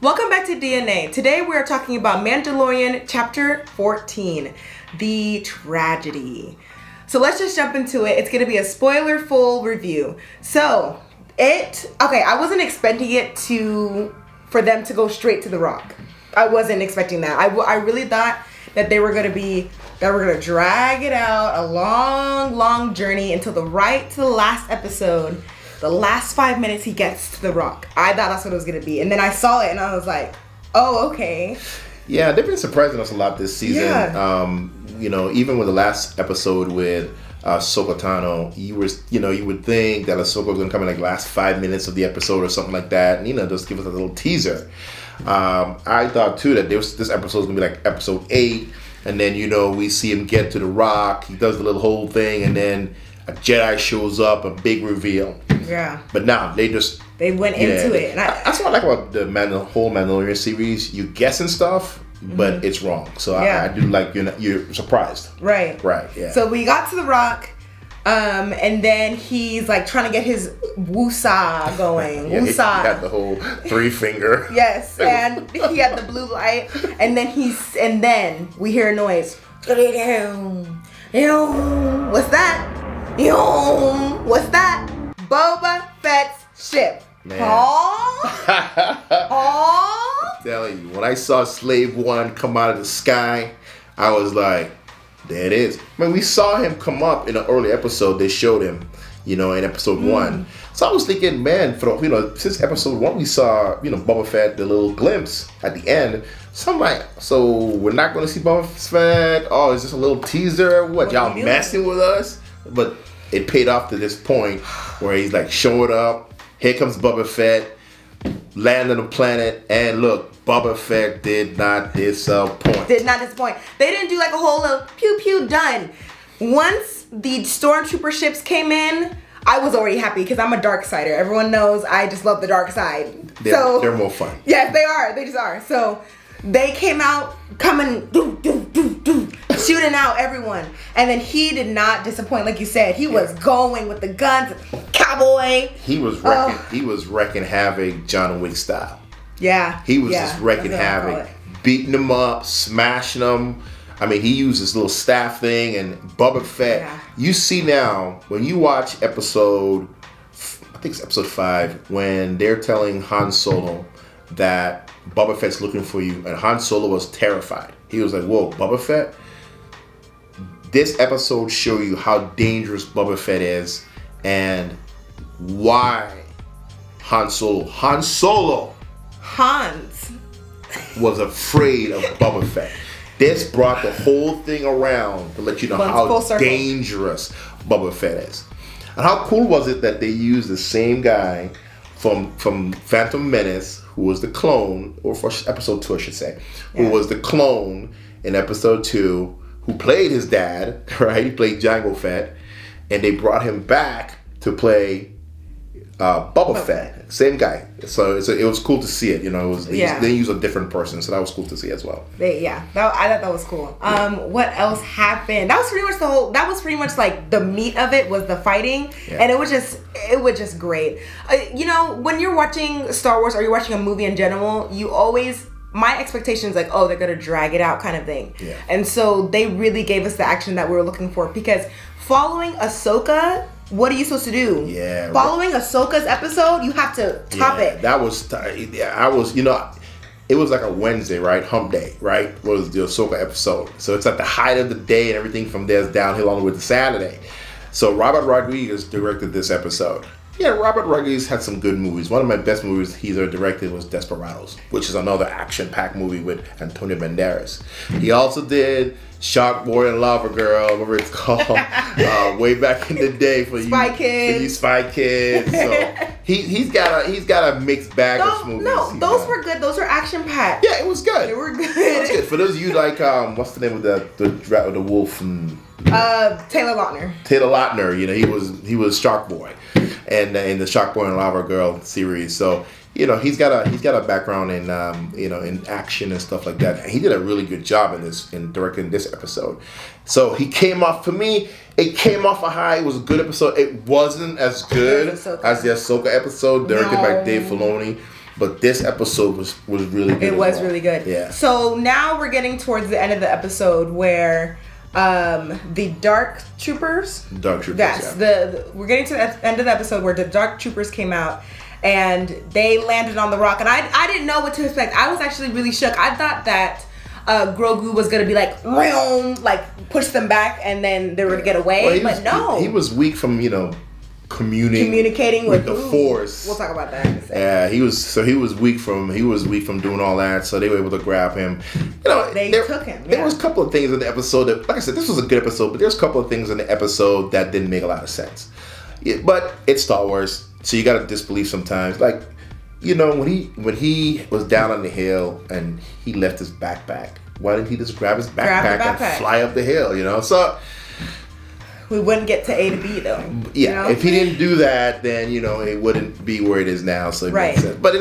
Welcome back to DNA. Today we are talking about Mandalorian Chapter 14, The Tragedy. So let's just jump into it. It's going to be a spoiler-full review. So, I wasn't expecting it for them to go straight to The Rock. I wasn't expecting that. I really thought that they were going to drag it out a long journey until the last episode. The last 5 minutes he gets to The Rock. I thought that's what it was going to be. And then I saw it and I was like, oh, okay. Yeah, they've been surprising us a lot this season. Yeah. Even with the last episode with Ahsoka Tano, you would think that Ahsoka was going to come in like last 5 minutes of the episode or something like that. And, just give us a little teaser. I thought too that this episode was going to be like episode 8. And then, we see him get to The Rock. He does the little whole thing. And then a Jedi shows up, a big reveal. Yeah. But now they went into it. And that's what I like about the whole Mandalorian series. You guessing stuff, but it's wrong. So yeah. I do like you're surprised. Right. Right. Yeah. So we got to The Rock, and then he's like trying to get his woosah going. Yeah, woosah. He had the whole 3 finger. Yes, and he had the blue light, and then we hear a noise. What's that? What's that? Boba Fett's ship. Man. I'm telling you, when I saw Slave One come out of the sky, I was like, there it is. I mean, we saw him come up in an early episode. They showed him, in episode 1. So I was thinking, man, since episode 1, we saw, Boba Fett, the little glimpse at the end. So I'm like, so we're not going to see Boba Fett? Oh, is this a little teaser? What y'all messing with us? But it paid off to this point where he's like showing up. Here comes Boba Fett, land on the planet, and look, Boba Fett did not disappoint. They didn't do like a whole little pew pew done. Once the stormtrooper ships came in, I was already happy because I'm a dark sider. Everyone knows I just love the dark side. They're more fun. Yes, they are. They just are. So they came out coming, shooting out everyone. And then he did not disappoint. Like you said, he was going with the guns, cowboy. He was wrecking. He was wrecking havoc, John Wick style. Yeah. He was just wrecking havoc, beating them up, smashing them. I mean, he used this little staff thing, and Boba Fett. Yeah. You see now when you watch episode 5, when they're telling Han Solo that Boba Fett's looking for you, and Han Solo was terrified. He was like, whoa, Boba Fett? This episode show you how dangerous Boba Fett is and why Hans was afraid of Boba Fett. This brought the whole thing around to let you know how dangerous Boba Fett is. And how cool was it that they used the same guy from Phantom Menace, who was the clone, or for episode 2 I should say, who was the clone in episode 2, who played his dad, right? He played Jango Fett, and they brought him back to play Boba Fett. Same guy. So it was cool to see it. They used a different person, so that was cool to see as well. I thought that was cool. What else happened? That was pretty much like the meat of it was the fighting, and it was just great. When you're watching Star Wars or you're watching a movie in general, my expectation is like, oh, they're gonna drag it out kind of thing. Yeah. And so they really gave us the action that we were looking for, because following Ahsoka, what are you supposed to do? Yeah. Following Ahsoka's episode, you have to top it. That was, it was like a Wednesday, right? Hump day, right? Was the Ahsoka episode. So it's at the height of the day, and everything from there is downhill on the way to Saturday. So Robert Rodriguez directed this episode. Yeah, Robert Rodriguez had some good movies. One of my best movies he's ever directed was Desperados, which is another action-packed movie with Antonio Banderas. He also did Shark Boy and Lava Girl, whatever it's called, way back in the day for you Spy Kids. So he's got a mixed bag of movies. No, those were good. Those were action-packed. Yeah, it was good. They were good. It was good. For those of you like, what's the name of the wolf? Taylor Lautner. Taylor Lautner, he was Shark Boy, and in the Shark Boy and Lava Girl series. So he's got a background in in action and stuff like that. And he did a really good job in directing this episode. So he came off, for me, it came off a high. It was a good episode. It wasn't as good as the Ahsoka episode directed by Dave Filoni. But this episode was really good. It was really good. Yeah. So now we're getting towards the end of the episode where the Dark Troopers. Yes. Yeah. We're getting to the end of the episode where the Dark Troopers came out and they landed on the rock, and I didn't know what to expect. I was actually really shook. I thought that Grogu was gonna be like push them back and then they were gonna get away, but no. He was weak from communicating with the Force. We'll talk about that. Yeah, he was weak from doing all that, so they were able to grab him. They took him. Yeah. There was a couple of things in the episode that, like I said, this was a good episode, but there's a couple of things in the episode that didn't make a lot of sense. But it's Star Wars, so you got to disbelieve sometimes. Like, when he was down on the hill and he left his backpack, why didn't he just grab his backpack and fly up the hill? So. We wouldn't get to A to B though. Yeah, if he didn't do that, then it wouldn't be where it is now. So it makes sense. But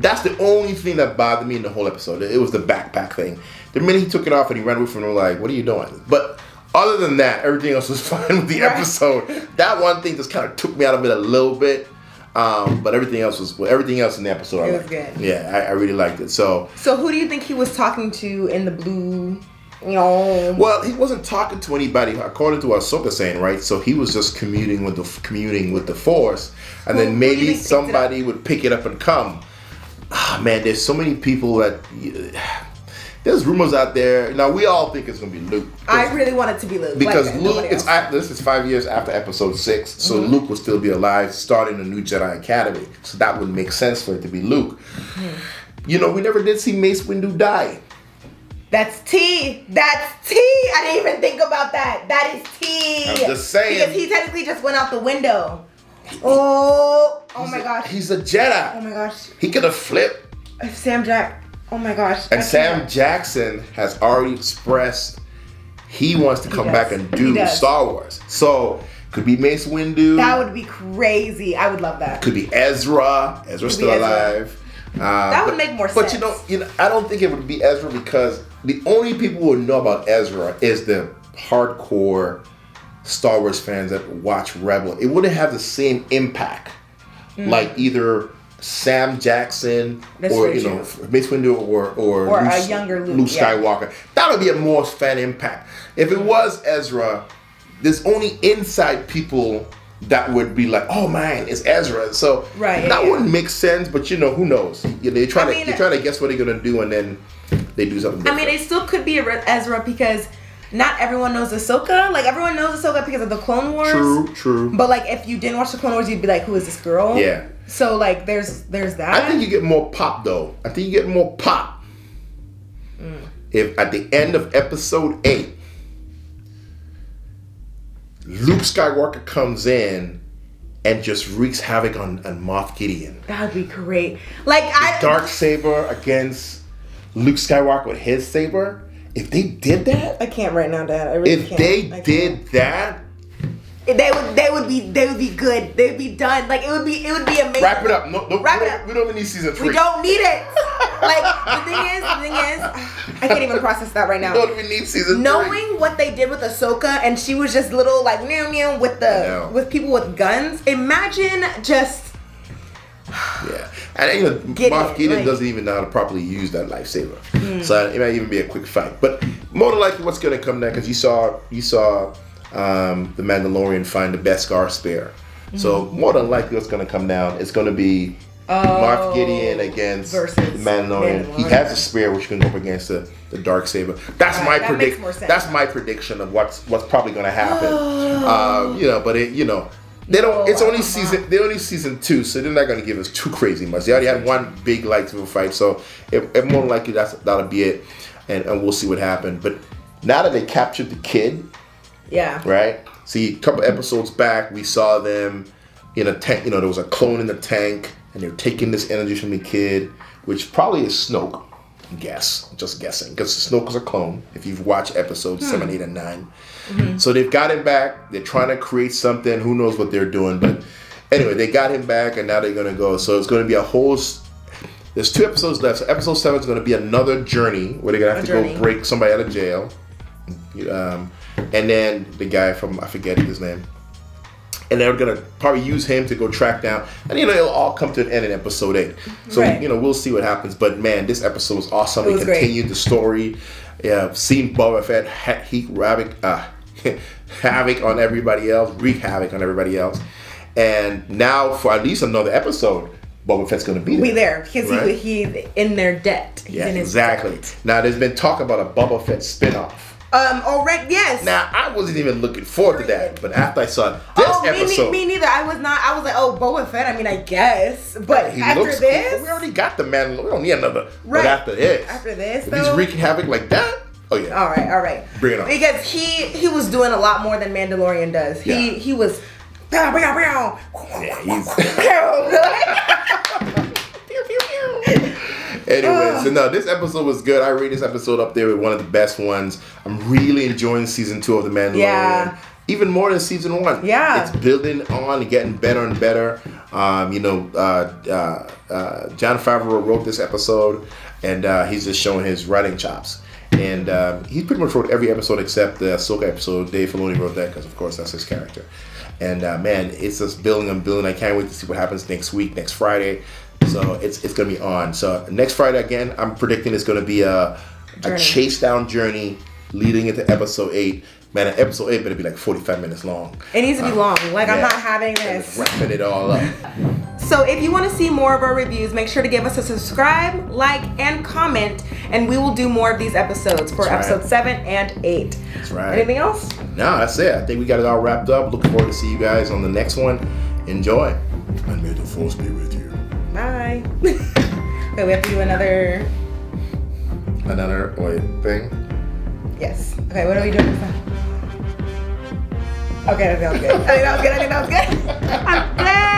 that's the only thing that bothered me in the whole episode. It was the backpack thing. The minute he took it off and he ran away from them, like, what are you doing? But other than that, everything else was fine with the episode. That one thing just kind of took me out of it a little bit. But everything else in the episode. It was good. Yeah, I really liked it. So who do you think he was talking to in the blue? Well, he wasn't talking to anybody, according to Ahsoka saying, right? So he was just communing with the Force, and then maybe somebody would pick it up and come. Man, there's so many people that there's rumors out there. Now we all think it's gonna be Luke. I really want it to be Luke because Luke. This is 5 years after Episode 6, so Luke will still be alive, starting a new Jedi Academy. So that would make sense for it to be Luke. We never did see Mace Windu die. That's T. I didn't even think about that. That is T. I'm just saying. Because he technically just went out the window. Oh my gosh. He's a Jedi. Oh my gosh. He could have flipped. Oh my gosh. And Sam Jackson has already expressed he wants to come back and do Star Wars. So, could be Mace Windu. That would be crazy. I would love that. Could be Ezra. Ezra's still alive. That would make more sense. But I don't think it would be Ezra because the only people who would know about Ezra is the hardcore Star Wars fans that watch Rebel. It wouldn't have the same impact like either Sam Jackson or Mace Windu or Luke, a younger Luke Skywalker. That would be a more fan impact. If it was Ezra, there's only inside people that would be like, oh man, it's Ezra. So that wouldn't make sense, but who knows? They try to guess what they're gonna do, and then they do something different. It still could be Ezra because not everyone knows Ahsoka. Like, everyone knows Ahsoka because of the Clone Wars. True. But like, if you didn't watch the Clone Wars, you'd be like, who is this girl? Yeah. So like, there's that. I think you get more pop though. If at the end of Episode 8, Luke Skywalker comes in and just wreaks havoc on Moff Gideon. That would be great. Like, Dark saber against Luke Skywalker with his saber. If they did that, I can't right now, Dad. I really can't. If they did that, they would be good. They'd be done. Like, it would be amazing. Wrap it up. Wrap it up. We don't even need season 3. We don't need it. Like, the thing is, I can't even process that right now. We don't even need season 3. Knowing what they did with Ahsoka, and she was just little like meow with people with guns. Imagine just. Yeah, and Moff Gideon doesn't even know how to properly use that lightsaber, so it might even be a quick fight. But more than likely, what's going to come next? Because you saw the Mandalorian find the Beskar spear, so more than likely, what's going to come down? It's going to be Moff Gideon against the Mandalorian. He has a spear which can go up against the dark saber. That's my prediction. That's my prediction of what's probably going to happen. But they don't. It's only season. They're only season 2, so they're not going to give us too crazy much. They already had one big lightsaber fight, so it more likely that'll be it, and we'll see what happened. But now that they captured the kid, right? See, a couple episodes back, we saw them in a tank. There was a clone in the tank, and they're taking this energy from the kid, which probably is Snoke. Just guessing, because Snoke was a clone. If you've watched episodes 7, 8, and 9. So they've got him back. They're trying to create something. Who knows what they're doing? But anyway, they got him back, and now they're going to go. So it's going to be a whole... There's 2 episodes left. So episode 7 is going to be another journey where they're going to have to go break somebody out of jail. And then the guy from... I forget his name. and they're gonna probably use him to go track down, and it'll all come to an end in episode 8. So we'll see what happens. But man, this episode was awesome. It continued the story. Yeah, seeing Boba Fett havoc on everybody else, wreak havoc on everybody else, and now for at least another episode, Boba Fett's going to be there. Because he's in their debt. He's in his debt. Now there's been talk about a Boba Fett spinoff. Already, yes. Now I wasn't even looking forward to that, but after I saw this episode, me neither. I was not. I was like, oh, Boba Fett. I mean, I guess, but after this, cool. We already got the Mandalorian. We don't need another. Right. But after this, if he's wreaking havoc like that. Oh yeah. All right. Bring it on. Because he was doing a lot more than Mandalorian does. He was. Yeah, Anyway, so no, this episode was good. I rate this episode up there with one of the best ones. I'm really enjoying season 2 of The Mandalorian. Yeah. Even more than season 1. Yeah. It's building on and getting better and better. John Favreau wrote this episode, and he's just showing his writing chops. And he pretty much wrote every episode except the Ahsoka episode. Dave Filoni wrote that because, of course, that's his character. And man, it's just building and building. I can't wait to see what happens next week, next Friday. So it's going to be on. So next Friday, again, I'm predicting it's going to be a chase down journey leading into episode 8. Man, episode 8 better be like 45 minutes long. It needs to be long. Like, I'm not having this. Wrapping it all up. So if you want to see more of our reviews, make sure to give us a subscribe, like, and comment, and we will do more of these episodes for episode 7 and 8. That's right. Anything else? No, that's it. I think we got it all wrapped up. Looking forward to see you guys on the next one. Enjoy. And may the force be with you. Bye. Okay, we have to do another thing? Yes. Okay, what are we doing this time? Okay, that was good. I think that was good. I'm dead.